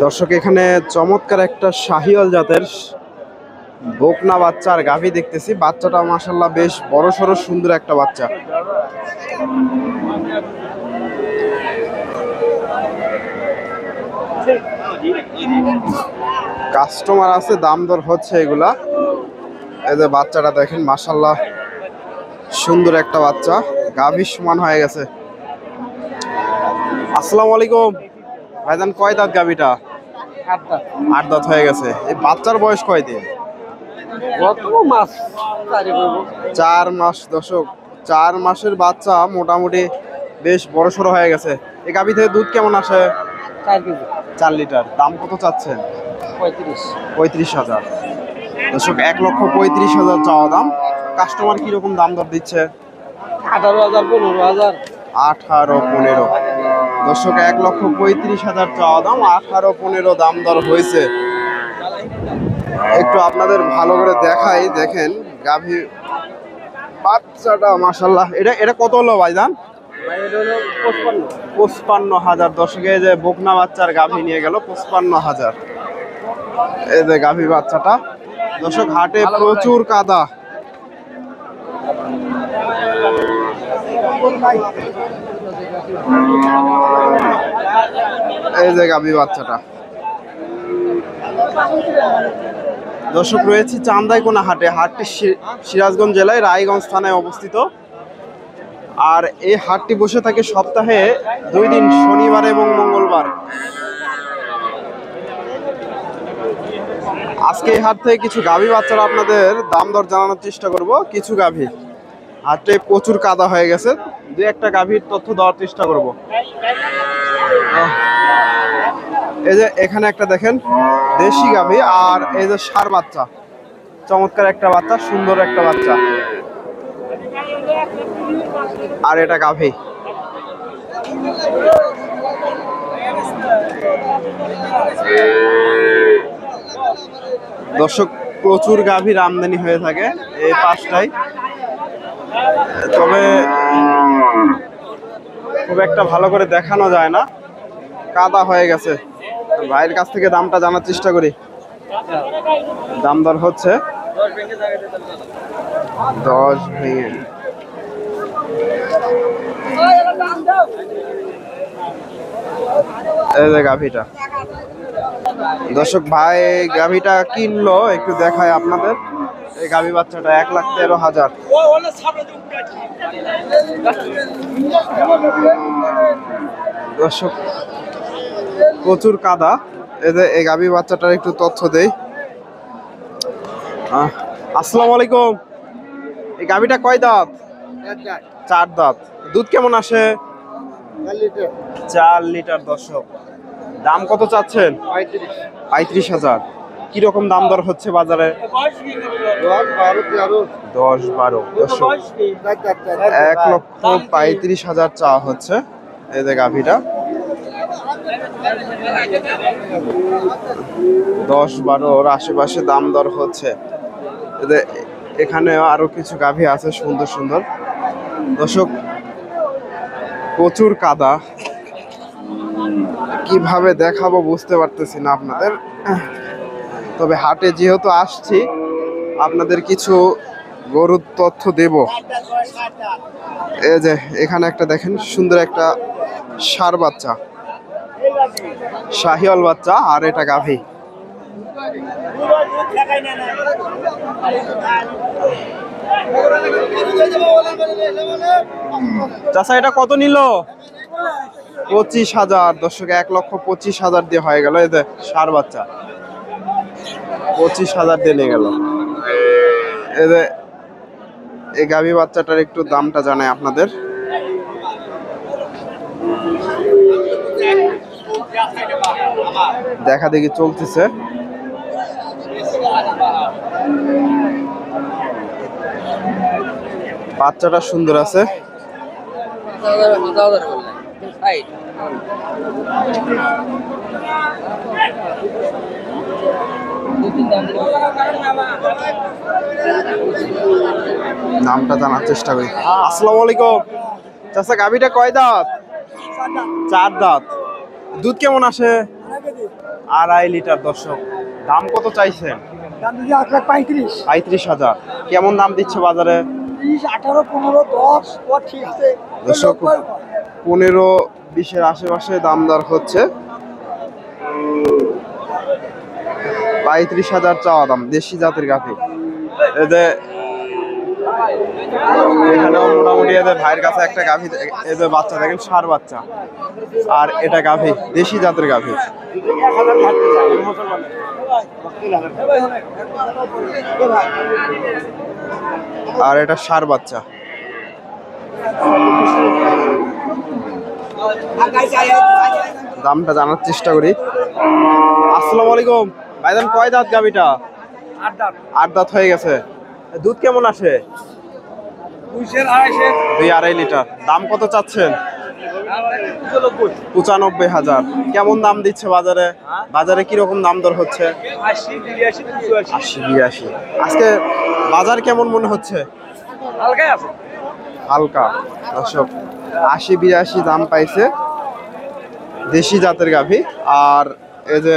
দর্শক এখানে চমৎকার একটা শাহিওয়াল জাতের বকনা বাচ্চা আর গাভী দেখতেছি। বাচ্চাটা মাশাআল্লাহ বেশ বড় সড়ো সুন্দর একটা বাচ্চা। কাস্টমার আছে, দাম দর হচ্ছে এগুলা। এই যে বাচ্চাটা দেখেন মাশাআল্লাহ সুন্দর একটা বাচ্চা, গাভীর সমান হয়ে গেছে। আসসালামু আলাইকুম ভাইজান, কয় দাঁত গাভীটা? 8 দাঁত হয়ে গেছে। এই বাচ্চার বয়স কয় দিন? 4 মাস। দর্শক 4 মাসের বাচ্চা, মোটামুটি বেশ বড় সড়ো হয়ে গেছে। এই গাভী থেকে দুধ কেমন আসে? 4 লিটার। দাম কত চাচ্ছেন? 35,000। দর্শক 1,35,000 চাওয়া দাম। কাস্টমার কিরকম দাম দর দিচ্ছে? 18,000 15,000। 18-15। দর্শক 1,35,000 চাওয়া দাম, 18-15 দাম দর হয়েছে। একটু আপনাদের ভালো করে দেখাই, দেখেন গাভী বাচ্চাটা মাশাআল্লাহ। এটা কত হলো ভাইজান? 55,000। দর্শকে যে বকনা বাচ্চার গাভী নিয়ে গেল 55,000। এই যে গাভী বাচ্চাটা। দর্শক হাটে প্রচুর কাদা। এই যে গাভী বাচ্চাটা। দর্শক রয়েছে চান্দাইকোনা হাটে। হাটটি সিরাজগঞ্জ জেলায় রায়গঞ্জ থানায় অবস্থিত। আর এই হাটটি বসে থাকে সপ্তাহে 2 দিন, শনিবার এবং মঙ্গলবার। আজকে এই হাট থেকে কিছু গাভী বাচ্চারা আপনাদের দাম দর জানানোর চেষ্টা করব। কিছু গাভী হাটে প্রচুর কাদা হয়ে গেছে, 2-1টা গাভীর তথ্য দেওয়ার চেষ্টা করব। এই যে এখানে একটা দেখেন দেশি গাভী, আর এই যে ষাঁড় বাচ্চা, চমৎকার একটা বাচ্চা, সুন্দর একটা বাচ্চা। আর এটা গাভী। দর্শক প্রচুর গাভীর আমদানি হয়ে থাকে এই পাশটায়, তবে খুব একটা ভালো করে দেখানো যায় না, কাদা হয়ে গেছে। ভাইয়ের কাছ থেকে দামটা জানার চেষ্টা করি। দাম দর হচ্ছে 10 ভেঙে। এই যে গাভীটা। দর্শক ভাই গাভীটা কিনলো, একটু দেখায় আপনাদের। এই গাভী বাচ্চাটা 1,13,000। দর্শক প্রচুর কাদা। এই যে এই গাভী বাচ্চাটার একটু তথ্য দেই। আসসালামু আলাইকুম। এই গাভীটা কয় দাঁত? 4 দাঁত। দুধ কেমন আসে? 4 লিটার। দর্শক দাম কত চাচ্ছেন? 35,000। কিরকম দাম দর হচ্ছে বাজারে? 10-12। দর্শক 1,35,000 চাওয়া হচ্ছে। এই যে গাভীটা 10-12 আশেপাশে দাম দর হচ্ছে। এখানে আরো কিছু গাভী আছে সুন্দর সুন্দর। দর্শক প্রচুর কাদা, কিভাবে দেখাবো বুঝতে পারতেছি না আপনাদের। তবে হাটে যেহেতু আসছি, আপনাদের কিছু গরুর তথ্য দেব। এই যে এখানে একটা দেখেন সুন্দর একটা ষাঁড় বাচ্চা, শাহিওয়াল বাচ্চা, আর এটা গাভী। চাচা এটা কত নিল? 25,000। দর্শক 1,25,000 দিয়ে হয়ে গেল। এই যে ষাঁড় বাচ্চা 25,000 দিয়ে নিয়ে গেল। এই যে এই গাভী বাচ্চাটার একটু দামটা জানাই আপনাদের। দেখা দেখি চলতেছে। বাচ্চাটা সুন্দর আছে। নামটা জানার চেষ্টা করি। আসসালামু আলাইকুম চাচা, গাভীটা কয় দাঁত? 4 দাঁত। দুধ কেমন আসে? 2.5 লিটার। দর্শক দাম কত চাইছেন? 35,000। কেমন দাম দিচ্ছে বাজারে? 18, 15, 10 ঠিক আছে। দর্শক 15-20 আশেপাশে দাম দর হচ্ছে। 35,000 চাওয়া দাম। দেশি জাতের গাভী। এদের এখানেও মোটামুটি এদের ভাইয়ের কাছে একটা গাভী, এদের বাচ্চা দেখেন, ষাঁড় বাচ্চা। আর এটা গাভী, দেশি জাতের গাভী। আর এটা ষাঁড় বাচ্চা। দামটা জানার চেষ্টা করি। আসসালামু আলাইকুম ভাইজান, কয় দাঁত গাভীটা? 8 দাঁত হয়ে গেছে। দুধ কেমন আসে? 2-2.5 লিটার। দাম কত চাচ্ছেন? 95,000। কেমন দাম দিচ্ছে বাজারে? বাজারে কিরকম দাম দর হচ্ছে? 80-82। আজকে বাজার কেমন মনে হচ্ছে? হালকা। দর্শক 80-82 দাম পাইছে দেশি জাতের গাভী। আর এই যে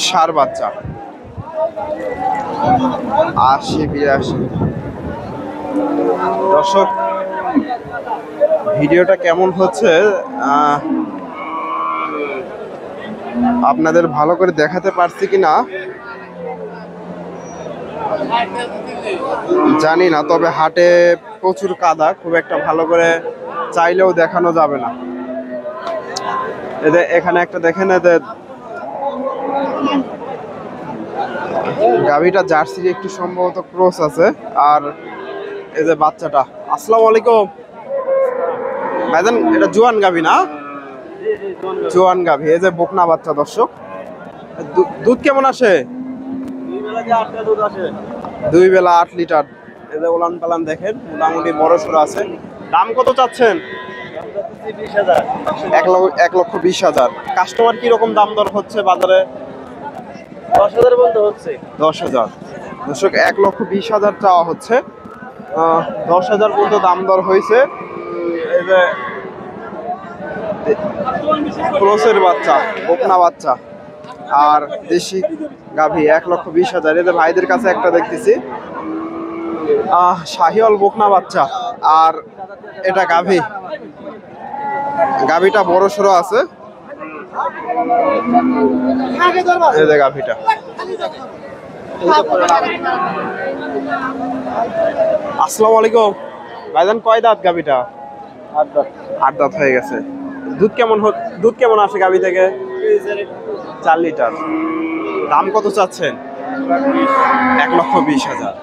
ষাঁড় বাচ্চা 80-82। দর্শক ভিডিওটা কেমন হচ্ছে আপনাদের ভালো করে দেখাতে পারছি কিনা জানি না, তবে হাটে প্রচুর কাদা, খুব একটা ভালো করে চাইলেও দেখানো যাবে না। এদের এখানে একটা দেখেন, এদের গাভীটা জার্সির একটু সম্ভবত ক্রস আছে। আর এই যে বাচ্চাটা। আসসালামু আলাইকুম ভাইজান, এটা জোয়ান গাভী না? জোয়ান গাভী। এই যে বকনা বাচ্চা। দর্শক দুধ কেমন আসে? 2 বেলা 8 লিটার। এই যে উলান পালান দেখেন, মোটামুটি বড় সড়ো আছে। দাম কত চাচ্ছেন? 1,20,000। কাস্টমার কিরকম দাম দর হচ্ছে বাজারে? 10,000 বলতে হচ্ছে। 10,000। দর্শক 1,20,000 চাওয়া হচ্ছে। 10,000 পর্যন্ত দাম দর হয়েছে। এই যে ক্রসের বাচ্চা, বকনা বাচ্চা আর দেশি গাভী 1,20,000। এদের ভাইদের কাছে একটা দেখতেছি শাহিওয়াল বকনা বাচ্চা। আর এটা গাভী, গাভীটা বড় সড়ো আছে। এই যে গাভীটা। আসসালামু আলাইকুম ভাইজান, কয় দাঁত গাভীটা? 8 দাঁত হয়ে গেছে। দুধ কেমন আসে গাভী থেকে? 4 লিটার। দাম কত চাচ্ছেন? 1,20,000।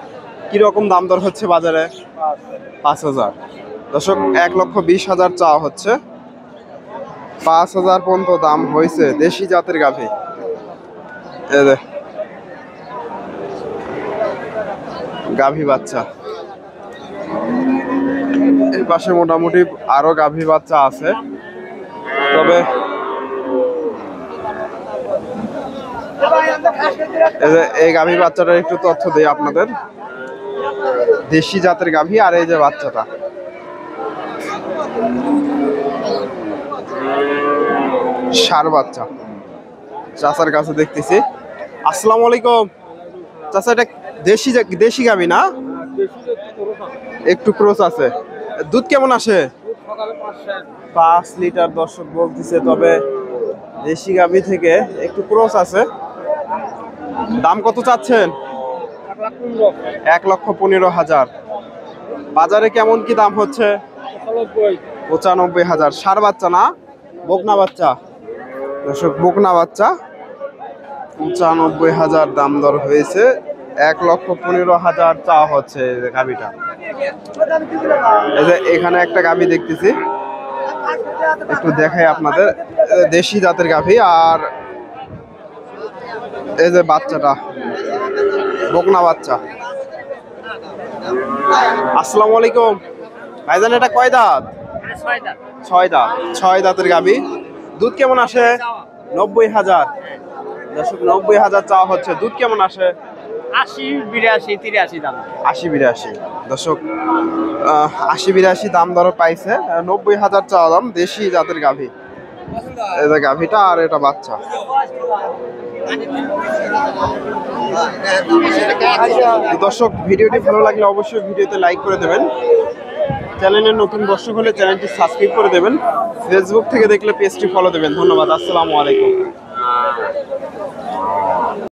কিরকম দাম দর হচ্ছে বাজারে? 5,000। দর্শক 1,20,000 চাওয়া হচ্ছে। 5,000 পর্যন্ত দাম হয়েছে। দেশি জাতের গাভী। গাভী বাচ্চা। এই পাশে মোটামুটি আরো গাভী বাচ্চা আছে, তবে এই গাভী বাচ্চাটার একটু তথ্য দেই আপনাদের। দেশি জাতের গাভী। আর এই যে বাচ্চাটা ষাঁড় বাচ্চা। চাচার কাছে দেখতেছি। আসসালামু আলাইকুম চাচা, এটা দেশি গাভী না? একটু ক্রস আছে। দুধ কেমন আসে? 5 লিটার দর্শক বলতেছে, তবে দেশি গাভী থেকে একটু ক্রস আছে। দাম কত চাচ্ছেন? 1,15,000। বাজারে কেমন কি দাম হচ্ছে? 95,000। ষাঁড় বাচ্চা না, বকনা বাচ্চা। দর্শক বকনা বাচ্চা 95,000 দাম দর হয়েছে। 1,15,000 চাওয়া হচ্ছে গাভীটা। এই যে এখানে একটা গাভী দেখতেছি, একটু দেখাই আপনাদের। দেশি জাতের গাভী। আর এই যে বাচ্চাটা বকনা বাচ্চা। আসসালামু আলাইকুম ভাইজান, এটা কয় দাঁত? 6 দাঁত। 6 দাঁতের গাভী। দুধ কেমন আসে? 90,000। দর্শক 90,000 চাওয়া হচ্ছে। দুধ কেমন আসে? 80 82 83 দাম। 80 82 দর্শক 80 82 দাম দর পাইছে 90,000 চাওয়া দাম। দেশি জাতের গাভী, এটা গাভীটা আর এটা বাচ্চা। তো দর্শক ভিডিওটি ভালো লাগলে অবশ্যই ভিডিওতে লাইক করে দেবেন। চ্যানেলের নতুন দর্শক হলে চ্যানেলটি সাবস্ক্রাইব করে দেবেন। ফেসবুক থেকে দেখলে পেজটি ফলো দেবেন। ধন্যবাদ। আসসালামু আলাইকুম।